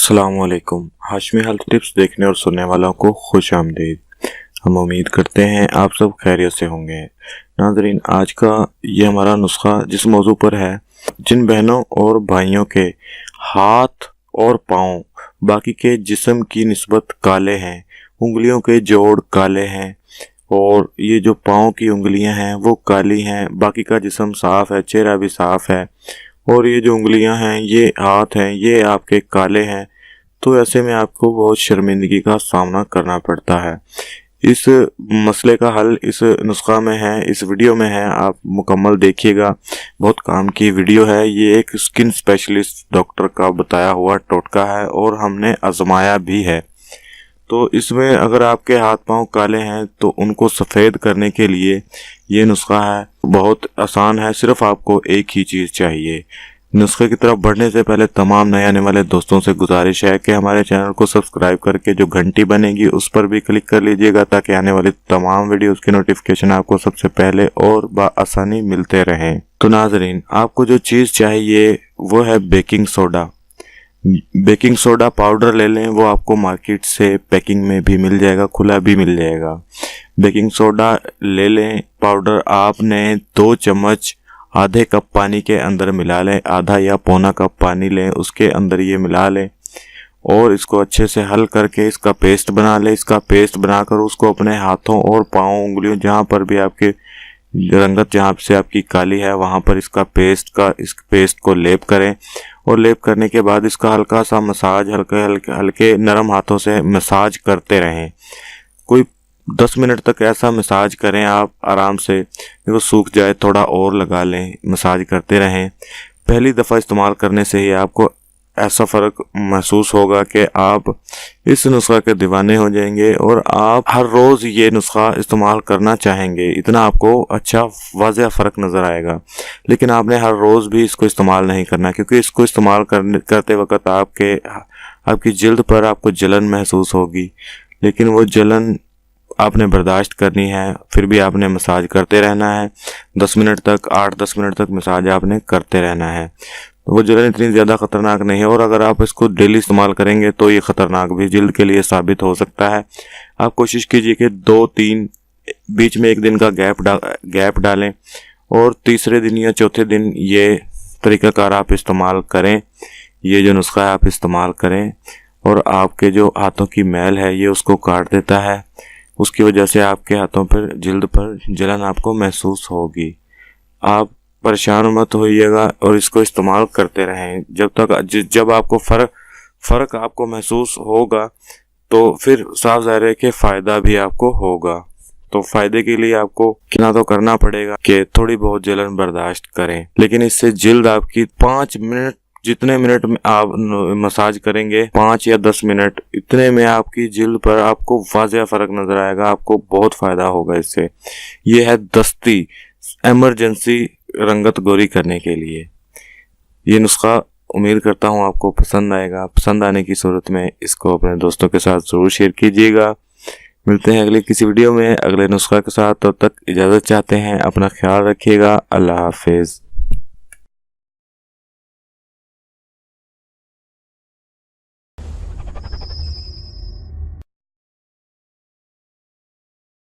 अस्सलामुअलैकुम। Hashmi health tips देखने और सुनने वालों को खुश आमदीद। हम उम्मीद करते हैं आप सब खैरियत से होंगे। नाज़रीन, आज का ये हमारा नुस्खा जिस मौजू पर है, जिन बहनों और भाइयों के हाथ और पाँव बाकी के जिस्म की निस्बत काले हैं, उंगलियों के जोड़ काले हैं और ये जो पाँव की उंगलियां हैं वो काली हैं, बाकी का जिस्म साफ़ है, चेहरा भी साफ़ है और ये जो उंगलियां हैं, ये हाथ हैं, ये आपके काले हैं, तो ऐसे में आपको बहुत शर्मिंदगी का सामना करना पड़ता है। इस मसले का हल इस नुस्खा में है, इस वीडियो में है, आप मुकम्मल देखिएगा। बहुत काम की वीडियो है। ये एक स्किन स्पेशलिस्ट डॉक्टर का बताया हुआ टोटका है और हमने आजमाया भी है। तो इसमें अगर आपके हाथ पांव काले हैं तो उनको सफ़ेद करने के लिए ये नुस्खा है, बहुत आसान है। सिर्फ आपको एक ही चीज़ चाहिए। नुस्खे की तरफ बढ़ने से पहले तमाम नए आने वाले दोस्तों से गुजारिश है कि हमारे चैनल को सब्सक्राइब करके जो घंटी बनेगी उस पर भी क्लिक कर लीजिएगा, ताकि आने वाली तमाम वीडियोस की नोटिफिकेशन आपको सबसे पहले और बआसानी मिलते रहें। तो नाजरीन, आपको जो चीज़ चाहिए वो है baking soda. Baking soda powder ले लें, वो आपको मार्केट से पैकिंग में भी मिल जाएगा, खुला भी मिल जाएगा। बेकिंग सोडा ले लें पाउडर, आपने 2 चम्मच आधे कप पानी के अंदर मिला लें, आधा या पौना कप पानी लें, उसके अंदर ये मिला लें और इसको अच्छे से हल करके इसका पेस्ट बना लें। इसका पेस्ट बनाकर उसको अपने हाथों और पाँव, उंगलियों, जहाँ पर भी आपके रंगत जहाँ से आपकी काली है वहाँ पर इस पेस्ट को लेप करें और लेप करने के बाद इसका हल्का सा मसाज, हल्के नरम हाथों से मसाज करते रहें। कोई 10 मिनट तक ऐसा मसाज करें आप आराम से, वो सूख जाए थोड़ा और लगा लें, मसाज करते रहें। पहली दफ़ा इस्तेमाल करने से ही आपको ऐसा फ़र्क महसूस होगा कि आप इस नुस्खा के दीवाने हो जाएंगे और आप हर रोज़ ये नुस्खा इस्तेमाल करना चाहेंगे। इतना आपको अच्छा वाज़ेह फ़र्क नज़र आएगा। लेकिन आपने हर रोज़ भी इसको इस्तेमाल नहीं करना, क्योंकि इसको इस्तेमाल करते वक्त आपकी जिल्द पर आपको जलन महसूस होगी, लेकिन वो जलन आपने बर्दाश्त करनी है। फिर भी आपने मसाज करते रहना है 10 मिनट तक, 8-10 मिनट तक मसाज आपने करते रहना है। वो जलन इतनी ज़्यादा ख़तरनाक नहीं है और अगर आप इसको डेली इस्तेमाल करेंगे तो ये ख़तरनाक भी जिल्द के लिए साबित हो सकता है। आप कोशिश कीजिए कि 2-3 बीच में 1 दिन का गैप डालें और तीसरे दिन या चौथे दिन ये तरीक़ाकार आप इस्तेमाल करें। ये जो नुस्खा है आप इस्तेमाल करें और आपके जो हाथों की मैल है ये उसको काट देता है। उसकी वजह से आपके हाथों पर, जिल्द पर जलन आपको महसूस होगी। आप परेशान मत होइएगा और इसको इस्तेमाल करते रहें जब आपको फ़र्क आपको महसूस होगा तो फिर साफ ज़ाहिर है कि फ़ायदा भी आपको होगा। तो फ़ायदे के लिए आपको क्या तो करना पड़ेगा कि थोड़ी बहुत जलन बर्दाश्त करें, लेकिन इससे जिल्द आपकी 5 मिनट, जितने मिनट में आप मसाज करेंगे 5 या 10 मिनट, इतने में आपकी जिल्द पर आपको वाज़ेह फ़र्क नज़र आएगा। आपको बहुत फ़ायदा होगा इससे। ये है दस्ती, एमरजेंसी रंगत गोरी करने के लिए ये नुस्खा। उम्मीद करता हूँ आपको पसंद आएगा। पसंद आने की सूरत में इसको अपने दोस्तों के साथ ज़रूर शेयर कीजिएगा। मिलते हैं अगले किसी वीडियो में अगले नुस्खा के साथ। तब तक इजाज़त चाहते हैं। अपना ख्याल रखिएगा। अल्लाह हाफिज़।